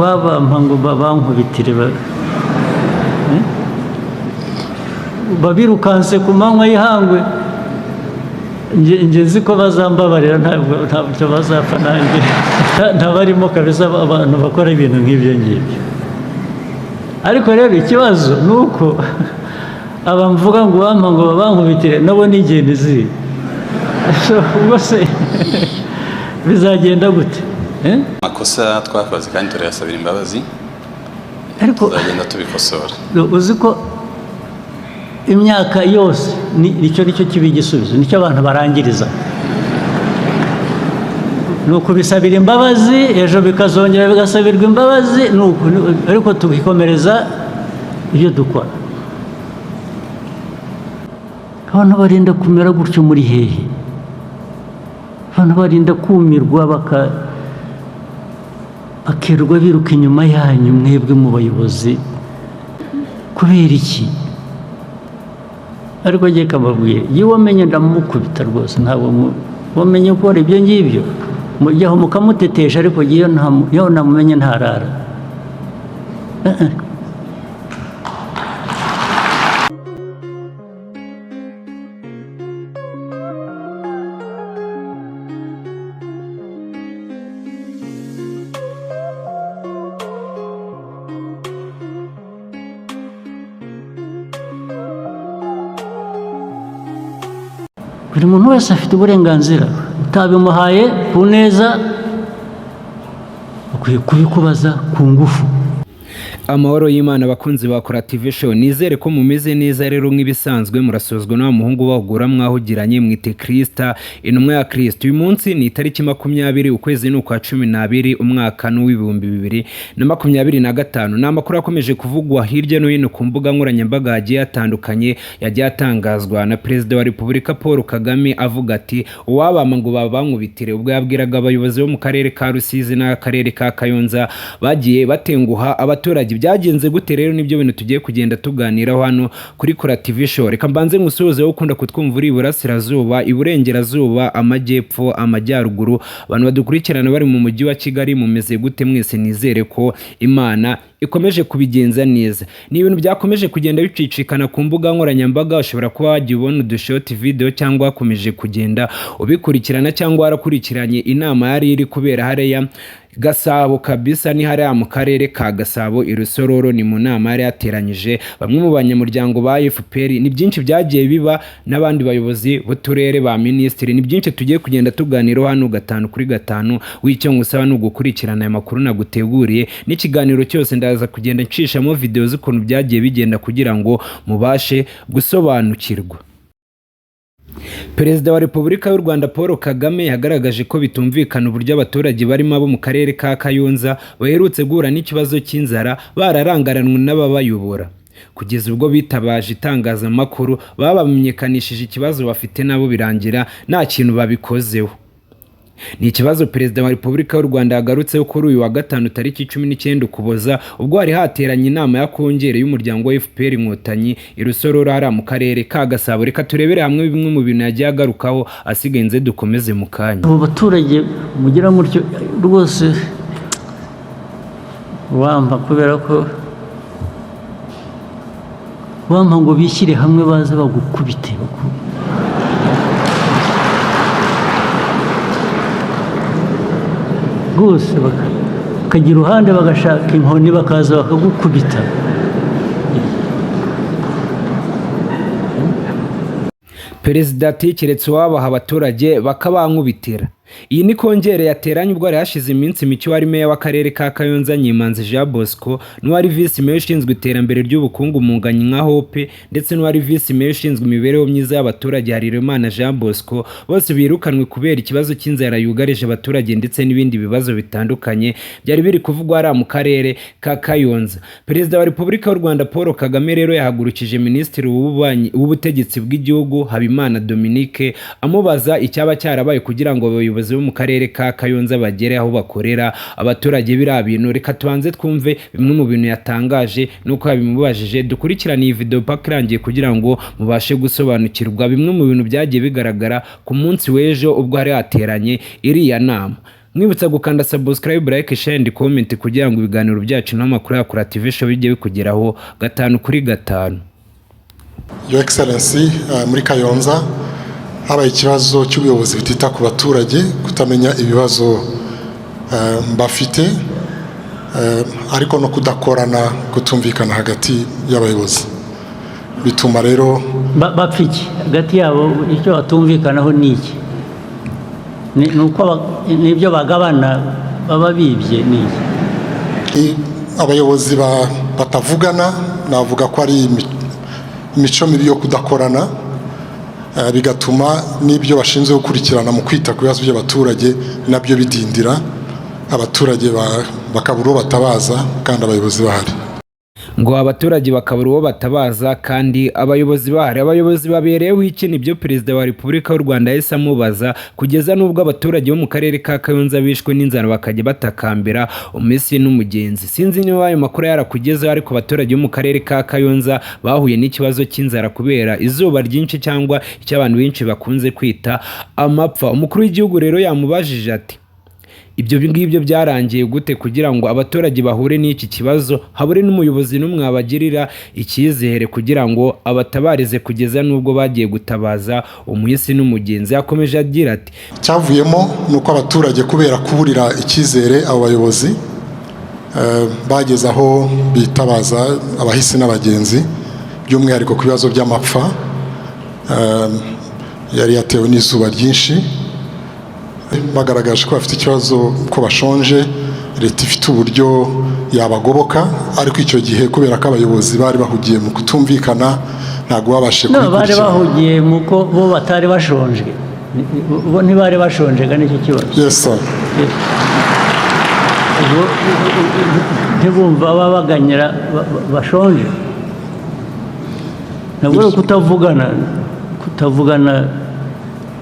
wabampa ngo bankubitire babirukanse ku manywa y'ihangwe, njye nzi ko bazambabarira, ntabwo bazapfa nanjye ntabarimo kabisa abantu bakora ibintu nk'ibyo ngibyo. Ariko rero ikibazo ni uko abamvuga ngo wampa ngo bankubitire nabo ni ingenzi, ubwo se bizagenda gute? Amakosa twakoze kandi turayasabira imbabazi, ariko tuzagenda tubikosora. Uzi ko imyaka yose nicyo kiba igisubizo, nicyo abantu barangiriza, ni ukubisabira imbabazi, ejo bikazongera bigasabirwa imbabazi, ariko tubikomereza ibyo dukora. Abantu barinda kumera gutyo muri hehe? Abantu barinda kumirwa bakerwa biruka inyuma yanyu mwebwe mu bayobozi, kubera iki? Ariko ngiye kababwiye, iyo wamenye ndamukubita rwose, ntabwo wamenye gukora ibyo ngibyo, mujyaho mukamutetesha, ariko iyo namumenye ntarara. Buri muntu wese afite uburenganzira, utabimuhaye ku neza ukwiye kubikubaza ku ngufu. Amahoro y'Imana abakunzi ba Corative Show, nizere ko mumeze neza. Rero nk'ibisanzwe murasozwa na muhungu bahugura mwahugiranye mwite Krista, intumwa ya Kristo. Uyu munsi ni itariki 20 ukwezi n'ukwa 12 umwaka w'2025. Ni amakuru akomeje kuvugwa hirya no hino ku mbuga nkoranyambaga hagiye atandukanye, yagiye atangazwa na Perezida wa Repubulika Paul Kagame avuga ati uwabama ngo babankubitire, ubwo yabwiraga abayobozi bo mu karere ka Rusizi n'akarere ka Kayonza bagiye batenguha abaturage. Byagenze gute rero? Nibyo bintu tugiye kugenda tuganiraho hano kuri Corative Show. Reka mbanze musoze wo ukunda kutwumva uri Iburasirazuba, Iburengerazuba, Amajyepfo, Amajyaruguru, abantu badukurikirana bari mu mujyi wa Kigali, mumeze gute mwese? Nizere ko Imana ikomeje kubigenza neza. Ni ibintu byakomeje kugenda bicicikana ku mbuga nkoranyambaga, ushobora kuba wagiye ubona udushoti video cyangwa wakomeje kugenda ubikurikirana cyangwa warakurikiranye inama yari iri kubera hariya Gasabo kabisa, ni hariya mu karere ka Gasabo i Rusororo. Ni mu nama yari yateranyije bamwe mu banyamuryango ba FPR. Ni byinshi byagiye biba n'abandi bayobozi b'uturere ba ministeri, ni byinshi tugiye kugenda tuganiraho hano 5 kuri 5. Wicyo ngusaba no gukurikirana aya makuru naguteguriye, n'ikiganiro cyose ndaza kugenda ncishamo video z'ukuntu byagiye bigenda kugira ngo mubashe gusobanukirwa. Perezida wa Repubulika y'u Rwanda Paul Kagame yagaragaje ko bitumvikana uburyo abaturage barimo abo mu karere ka Kayonza baherutse guhura n'ikibazo cy'inzara bararangaranwe n'ababayobora, kugeza ubwo bitabaje itangazamakuru babamenyekanishije ikibazo bafite nabo birangira nta kintu babikozeho. Ni ikibazo Perezida wa Repubulika y'u Rwanda yagarutseho kuri uyu wa gatanu tariki 19 Ukuboza, ubwo hari hateranye inama ya kongere y'umuryango wa FPR Inkotanyi i Rusororo hari mu karere ka Gasabo. Reka turebere hamwe bimwe mu bintu yagiye agarukaho, asigaye nze dukomeze mu kanya. Abo baturage mugira mutyo rwose wampa, kubera ko wampa ngo bishyire hamwe baze bagukubite rwose, bakagira uruhande bagashaka inkoni bakaza bakagukubita. Perezida ati keretse wabaha abaturage bakabankubitira. Iyi ni kongere yateranye ubwo ari hashize iminsi mike wari meya w'akarere ka Kayonza Nyimanzi Jean Bosco, n'uwari vice meya ushinzwe iterambere ry'ubukungu Munganyi nka Hope, ndetse n'uwari vice meya ushinzwe imibereho myiza y'abaturage Harerimana Jean Bosco, bose birukanwe kubera ikibazo cy'inzara yugarije abaturage ndetse n'ibindi bibazo bitandukanye byari biri kuvugwa ari mu karere ka Kayonza. Perezida wa Repubulika y'u Rwanda Paul Kagame rero yahagurukije Minisitiri w'ubutegetsi bw'igihugu Habimana Dominique amubaza icyaba cyarabaye kugira ngo abayobozi bo mu karere ka Kayonza bagere aho bakorera abaturage bira bintu. Reka tubanze twumve bimwe mu bintu yatangaje nuko yabimubajije. Dukurikirana iyi video paka irangiye kugira ngo mubashe gusobanukirwa bimwe mu bintu byagiye bigaragara ku munsi w'ejo ubwo hari hateranye iriya nama. mwibutsa gukanda subscribe, like, share and comment kugira ngo ibiganiro byacu n'amakuru ya Kurativisha bijye bikugeraho 5 kuri 5. Your Excellency, muri Kayonza habaye ikibazo cy'ubuyobozi bitita ku baturage kutamenya ibibazo bafite ariko no kudakorana kutumvikana hagati y'abayobozi bituma rero bapfiki hagati yabo icyo batumvikanaho niki nuko nibyo bagabana baba bibye niki abayobozi batavugana navuga ko ari imico mibi yo kudakorana bigatuma n'ibyo bashinzwe gukurikirana mu kwita ku bibazo by'abaturage nabyo bidindira abaturage bakabura uwo batabaza kandi abayobozi bahari. Ngo abaturage bakabura uwo batabaza kandi abayobozi bahari. Abayobozi babereyeho iki nibyo Perezida wa Repubulika y'u Rwanda yahise amubaza kugeza n'ubwo abaturage bo mu karere ka Kayonza bishwe n'inzara bakajya batakambira umesi n'umugenzi. Sinzi niba ayo makuru yarakugezeho, ariko abaturage bo mu karere ka Kayonza bahuye n'ikibazo cy'inzara kubera izuba ryinshi cyangwa icyo abantu benshi bakunze kwita amapfa. Umukuru w'igihugu rero yamubajije ati ibyo ngibyo byarangiye gute kugira ngo abaturage bahure n'iki kibazo, habure n'umuyobozi n'umwe abagirira icyizere kugira ngo abatabarize kugeza n'ubwo bagiye gutabaza umuhisi n'umugenzi. Yakomeje agira ati cyavuyemo nuko abaturage kubera kuburira icyizere abo bayobozi bageze aho bitabaza abahisi n'abagenzi by'umwihariko ku bibazo by'amapfa yari yatewe n'izuba ryinshi, bagaragaje ko bafite ikibazo ko bashonje, leta ifite uburyo yabagoboka, ariko icyo gihe kubera ko abayobozi bari bahugiye mu kutumvikana ntabwo babashe kubikurikirana. Bari bahugiye mu ko bo batari bashonje, bo ntibari bashonje kandi icyo kibazo. Yes sir. Ntibumva babaganyira bashonje. Ntabwo kutavugana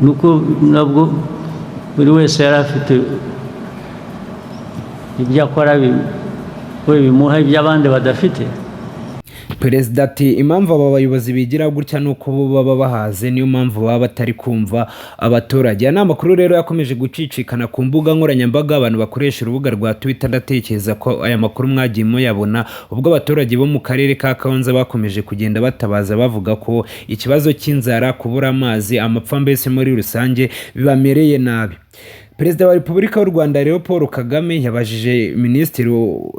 nuko nabwo buri wese yari afite ibyo akora bimuha iby'abandi badafite. Perezida ati impamvu aba bayobozi bigira gutya nuko bo baba bahaze, niyo mpamvu baba batari kumva abaturage. Aya makuru rero yakomeje gucicikana ku mbuga nkoranyambaga, abantu bakoresha urubuga rwa Twitter. Ndatekereza ko aya makuru mwagiye muyabona ubwo abaturage bo mu karere ka Kayonza bakomeje kugenda batabaza bavuga ko ikibazo cy'inzara, kubura amazi, amapfa mbese muri rusange bibamereye nabi. Perezida wa Repubulika y'u Rwanda rero Paul Kagame yabajije minisitiri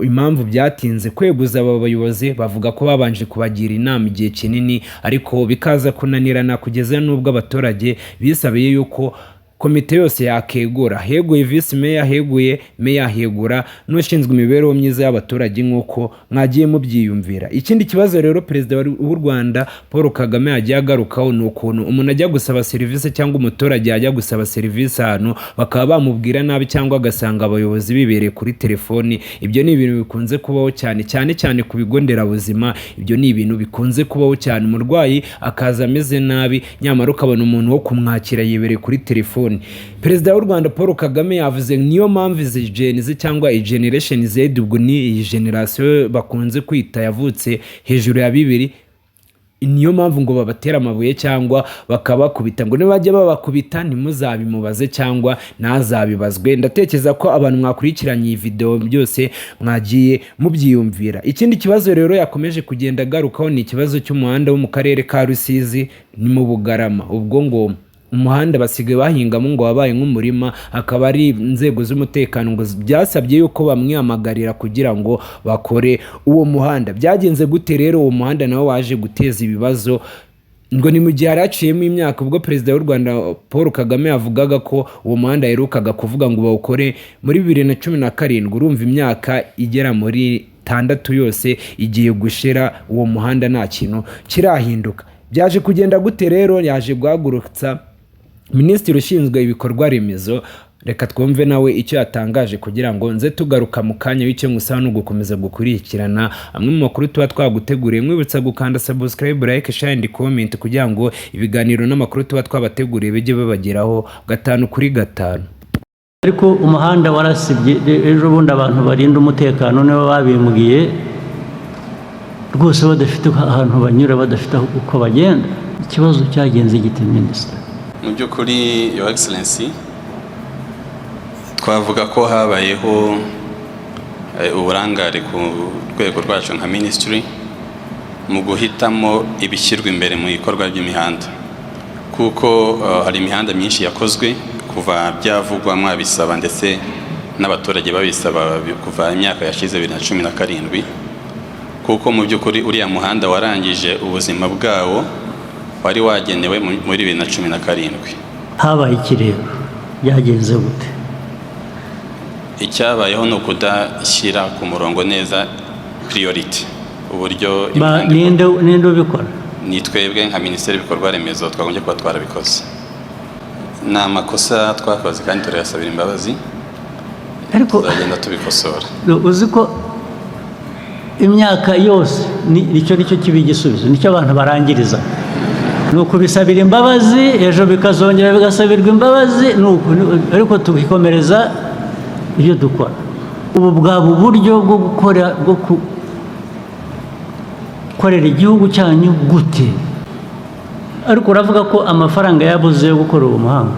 impamvu byatinze kweguza aba bayobozi. Bavuga ko babanje kubagira inama igihe kinini ariko bikaza kunanirana kugeza n'ubwo abaturage bisabiye yuko komite yose yakegura. Heguye vice mayor, heguye mayor, hegura n'ushinzwe imibereho myiza y'abaturage nk'uko mwagiye mubyiyumvira. Ikindi kibazo rero Perezida w'u Rwanda Paul Kagame yagiye agarukaho ni ukuntu umuntu ajya gusaba serivisi cyangwa umuturage ajya gusaba serivisi ahantu bakaba bamubwira nabi cyangwa agasanga abayobozi bibereye kuri telefoni. Ibyo ni ibintu bikunze kubaho cyane ku bigo nderabuzima. Ibyo ni ibintu bikunze kubaho cyane, umurwayi akaza ameze nabi nyamara ukabona umuntu wo kumwakira yibereye kuri telefoni. Perezida w'u Rwanda Paul Kagame yavuze niyo mpamvu izi Gen Z cyangwa Generation Z, ubwo ni iyi generation bakunze kwita yavutse hejuru ya 2, niyo mpamvu ngo babatera amabuye cyangwa bakabakubita. Ngo nibajya babakubita ntimuzabimubaze cyangwa nazabibazwe. Ndatekereza ko abantu mwakurikiranye iyi video byose mwagiye mubyiyumvira. Ikindi kibazo rero yakomeje kugenda agarukaho ni ikibazo cy'umuhanda wo mu karere ka Rusizi ni mu Bugarama. Ubwo ngo umuhanda basigaye bahingamo ngo wabaye nk'umurima, akaba ari inzego z'umutekano ngo byasabye yuko bamwihamagarira kugira ngo bakore uwo muhanda. Byagenze gute rero uwo muhanda nawe waje guteza ibibazo? Ngo ni mu gihe haraciyemo imyaka ubwo Perezida w'u Rwanda Paul Kagame yavugaga ko uwo muhanda yaherukaga kuvuga ngo bawukore muri 2017. Urumva imyaka igera muri 6 yose igiye gushira uwo muhanda nta kintu kirahinduka. Byaje kugenda gute rero? Yaje guhagurutsa Minisitiri ushinzwe ibikorwa remezo. Reka twumve nawe icyo yatangaje kugira ngo nze tugaruka mu kanya w'icyo ngusaba no gukomeza gukurikirana amwe mu makuru tuba twaguteguriye. Mwibutsa gukanda subscribe, like, share and comment kugira ngo ibiganiro n'amakuru tuba twabateguriye bijye babageraho 5 kuri 5. Ariko umuhanda warasibye ejo bundi abantu barinda umutekano nibo babimbwiye rwose badafite ahantu banyura, badafite uko bagenda. Ikibazo cyagenze gite Minisitiri? Mu by'ukuri Your Excellency twavuga ko habayeho uburangare ku rwego rwacu nka minisitiri mu guhitamo ibishyirwa imbere mu bikorwa by'imihanda, kuko hari imihanda myinshi yakozwe kuva byavugwa mwabisaba ndetse n'abaturage babisaba kuva imyaka yashize 2017, kuko mu by'ukuri uriya muhanda warangije ubuzima bwawo wari wagenewe muri 2017. habaye ikirego byagenze gute? Icyabayeho ni ukudashyira ku murongo neza priority uburyo ninde ubikora? ni twebwe nka minisiteri y'ibikorwa remezo twagombye kuba twarabikoze. Ni amakosa twakoze kandi turayasabira imbabazi, ariko tuzagenda tubikosora. Uzi ko imyaka yose nicyo kiba igisubizo, nicyo abantu barangiriza, ni ukubisabira imbabazi, ejo bikazongera bigasabirwa imbabazi, ariko tubikomereza ibyo dukora. Ubu bwaba uburyo bwo gukorera igihugu cyanyu gute? Ariko uravuga ko amafaranga yabuze yo gukora uwo muhanda?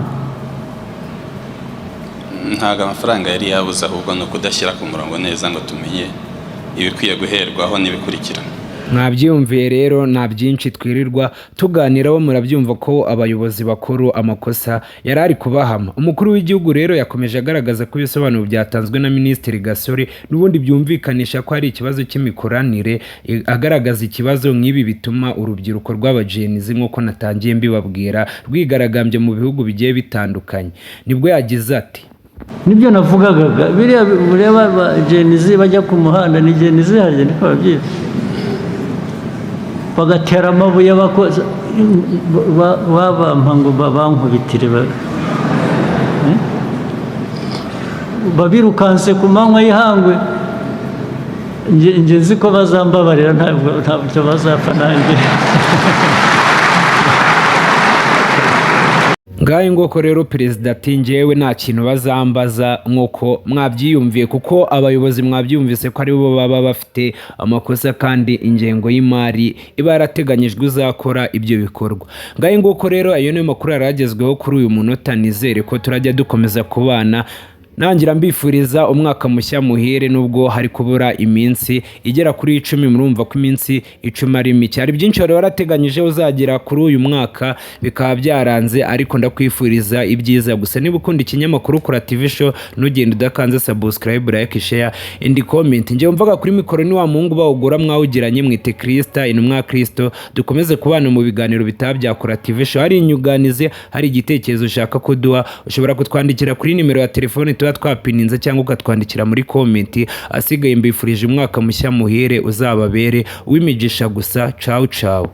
Ntabwo amafaranga yari yabuze, ahubwo ni ukudashyira ku murongo neza ngo tumenye ibikwiye guherwaho n'ibikurikira. Mwabyumviye rero, nta byinshi twirirwa tuganiraho, murabyumva ko abayobozi bakuru amakosa yari ari kubahama. Umukuru w'igihugu rero yakomeje agaragaza ko ibisobanuro byatanzwe na Minisitiri Gasore n'ubundi byumvikanisha ko hari ikibazo cy'imikoranire, agaragaza ikibazo nk'ibi bituma urubyiruko rw'abajenizi nk'uko natangiye mbibabwira rwigaragambye mu bihugu bigiye bitandukanye. Nibwo yagize ati, nibyo navugaga, biriya bureba abajenizi bajya ku muhanda, ni jenizi harya niko babyita, bagatera amabuye bakoze babampa ngo bankubitire babirukanse ku manywa y'ihangwe. Nzi ko bazambabarira, ntabwo bazapfa nanjye. ngaho ngoko rero perezida ati njyewe nta kintu bazambaza, nk'uko mwabyiyumviye, kuko abayobozi mwabyumvise ko aribo baba bafite amakosa kandi ingengo y'imari iba yarateganyijwe uzakora ibyo bikorwa. Ngaho ngoko rero ayo niyo makuru yaragezweho kuri uyu munota. Nizere ko turajya dukomeza kubana, nangira mbifuriza umwaka mushya muhire, nubwo hari kubura iminsi igera kuri 10. Murumva ko iminsi 10 ari mike, hari byinshi wari warateganyije uzagera kuri uyu mwaka bikaba byaranze, ariko ndakwifuriza ibyiza gusa. Niba ukunda ikinyamakuru Kora TV Show, ntugende udakanze subscribe, like, share and comment. Nje mvuga kuri mikoro ni wa Mungu bawugura mwawugiranye, mwite Krista, intumwa Kristo. Dukomeze kubana mu biganiro bitabya Kora TV Show. Hari inyuganize, hari igitekerezo ushaka kuduha, ushobora kutwandikira kuri nimero ya telefone twapininze, cyangwa ukatwandikira muri komenti. Asigaye mbifurije umwaka mushya muhire, uzababere uw'imigisha gusa. Ciao ciao.